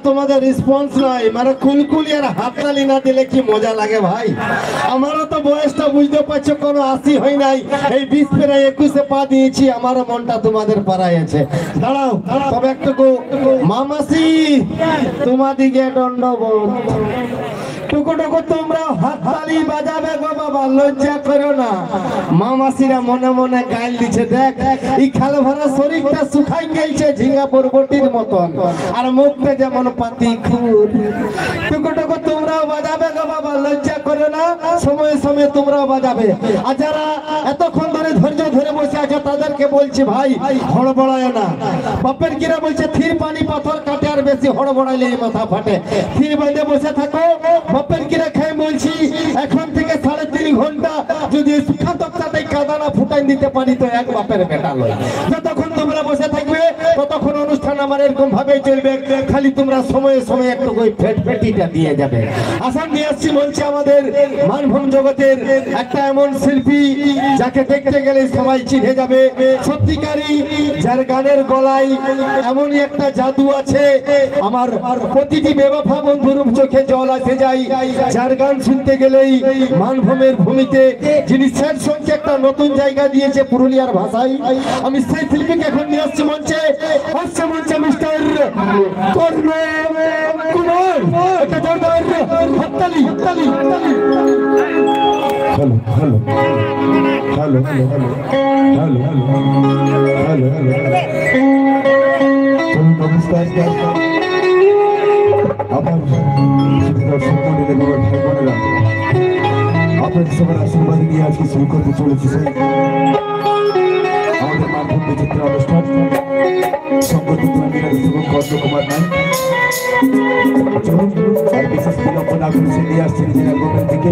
তোমাদের রেসপন্স নাই, মানে কুলকুলি আর হাততালি না দিলে কি মজা লাগে ভাই। আমারও তো বয়সটা বুঝতে পারছো কোনো 80 হয় নাই, এই 20 পেরায় 21-এ পা দিয়েছি, আমারও মনটা তোমাদের পাড়ায় আছে। দাঁড়াও তবে একটু মামাসি তোমাদিকে দণ্ডবোধ। টুকু টুকু তোমরা হাততালি বাজাবে গো বাবা, লজ্জা করো না। মামাসিরা মনে মনে গাইল দিচ্ছে, দেখ এই খালে ভরা শরীরটা শুকাই গেছে ঝিঙ্গা বরবটির মতন, আর মুখটা যেমন পাতি খুর। টুকু টুকু তোমরাও বাজাবে গো বাবা, লজ্জা করো না, সময়ে সময়ে তোমরাও বাজাবে। আর যারা এতক্ষণ ধরে ধৈর্য ধরে বসে আছে তাদেরকে বলছি ভাই হড়বড়ায় না। বাপের কিরা বলছে থির পানি পাথর কাটে, আর বেশি হড়বড়াইলে মাথা ফাটে। থির বেঁধে বসে থাকো। বাপের কিরা খাই বলছি এখন থেকে 3.5 ঘন্টা যদি সুখা তক্তাতে কাদানা ফুটাই দিতে পারি তো এক বাপের বেটা লয়। যতক্ষণ তোমরা বসে থাকবে ততক্ষণ অনুষ্ঠান আমার এরকম ভাবেই চলবে, খালি তোমরা সময়ে সময়ে একটু ওই ফেটিটা দিয়ে যাবে। আসাম নিয়ে আসছি বলছি আমাদের মানভূম জগতের একটা এমন শিল্পী যাকে দেখতে গেলে সবাই চিনে যাবে, সত্যিকারই যার গানের গলায় এমনই একটা জাদু আছে, আমার প্রতিটি বেওয়াফা বন্ধুর চোখে জল আসে যায়। যার গান শুনতে গেলেই মানভূমের ভূমিতে যিনি স্যার সঙ্গে একটা নতুন জায়গা দিয়েছে পুরুলিয়ার ভাষায়, আমি সেই শিল্পীকে এখন নিয়ে আসছি মঞ্চে। আসছে মঞ্চে মিস্টার কর্মে কুমার। একটা জোরদার হাততালি হাততালি হাততালি। Hello hello hello hello hello hello hello. নমস্কার আমার আপনাদের সবার আশীর্বাদ নিয়ে আজকে শুরু করতে চলেছি আমাদের মানভূম বিচিত্র অনুষ্ঠান। সংগঠিত কর্ণ কুমার নাম আর বিশেষ বিলম্ব না করে সে নিয়ে আসছেন জেলা গোপের দিকে।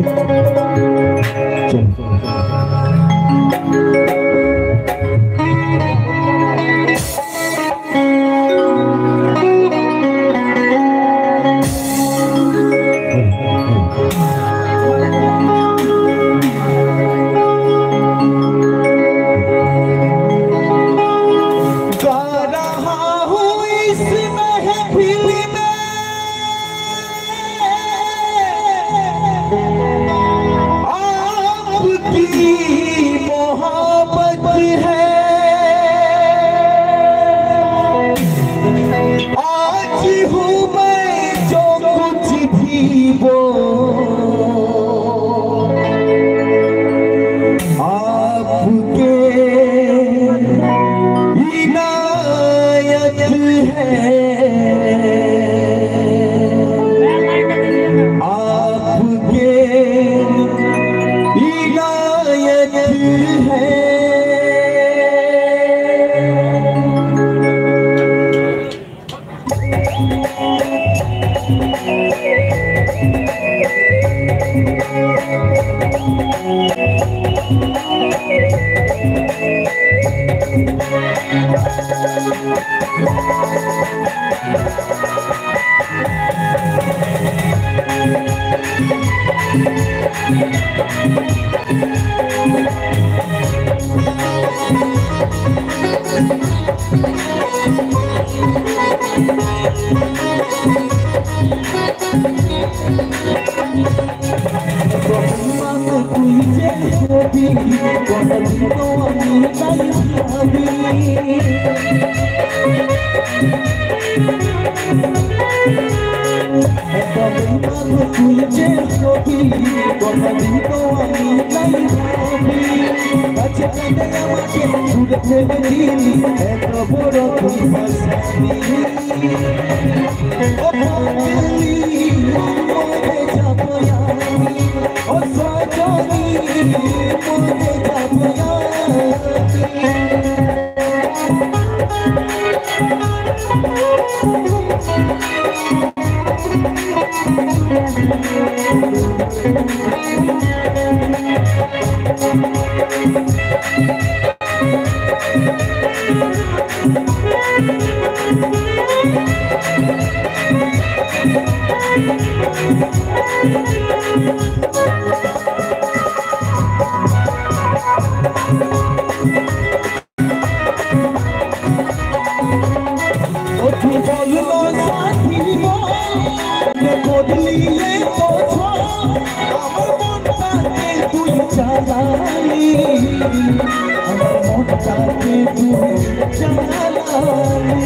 আমার মনটাকে তুই জ্বালালি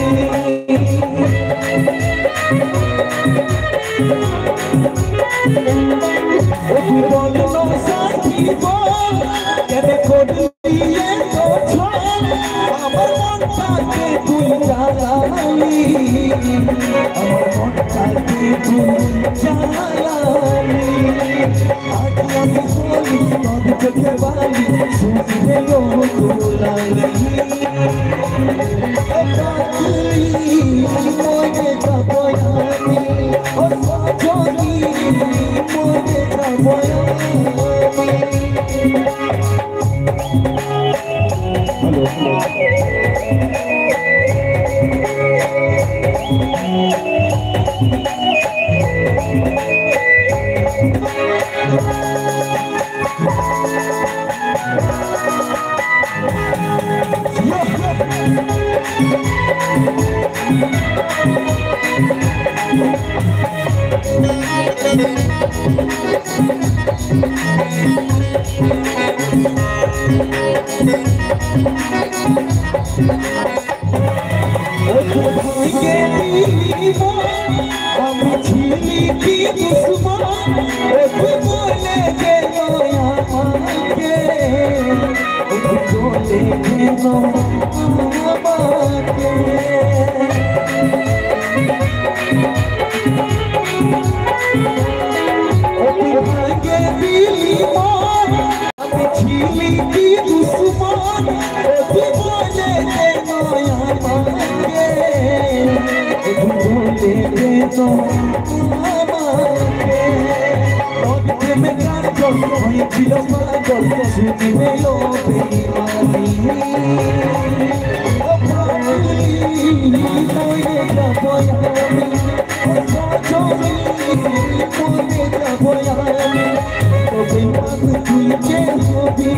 তুই বল সাথী বল কেন করলি এতো ছল আমার মনটাকে তুই জ্বালালি আমার মনটাকে তুই জ্বালালি আজ আমি বলি তোর চোখে বালি শুনতে লোলালি মনে যাবো আমি ও সজনী মনে যাবো আমি ছিলি কি দুশ্মন বলে গেল আমাকে বলে গেল আমাকে ভাগে দিলি মন আমি ছিলি কি দুশ্মন বলে গেল আমাকে বলে গেল আমাকে প্রেমে গান হয়েছিল পাগল শুনিবে লো বেমানি মনে যাবো আমি সজনী মনে যাবো আমি তবে মাত তুই যে হবি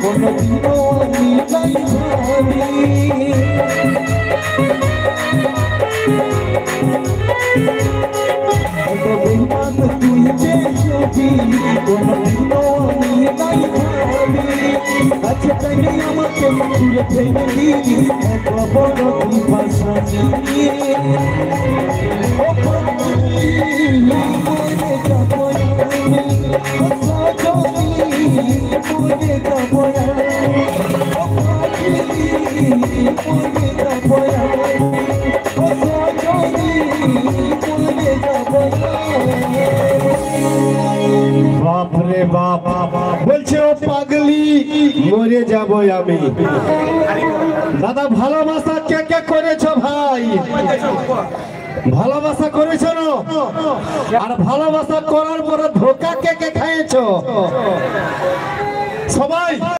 কোনদিনও আমি নাই ভাবি তবে মাত তুই যে হবি কোনদিনও আমি নাই ভাবি আচ্ছা তাইলে আমাকে তুলে ফেলে দিলি এত বড় কি ভাষা নিয়ে মনে যাবো আমি সজনী মনে যাবো বাপ রে বাপ বলছে ও পাগলি মরে যাব আমি দাদা ভালোবাসা কে কে করেছো ভাই ভালোবাসা করেছো না আর ভালোবাসা করার পরে ধোকা কে কে খাইছো সবাই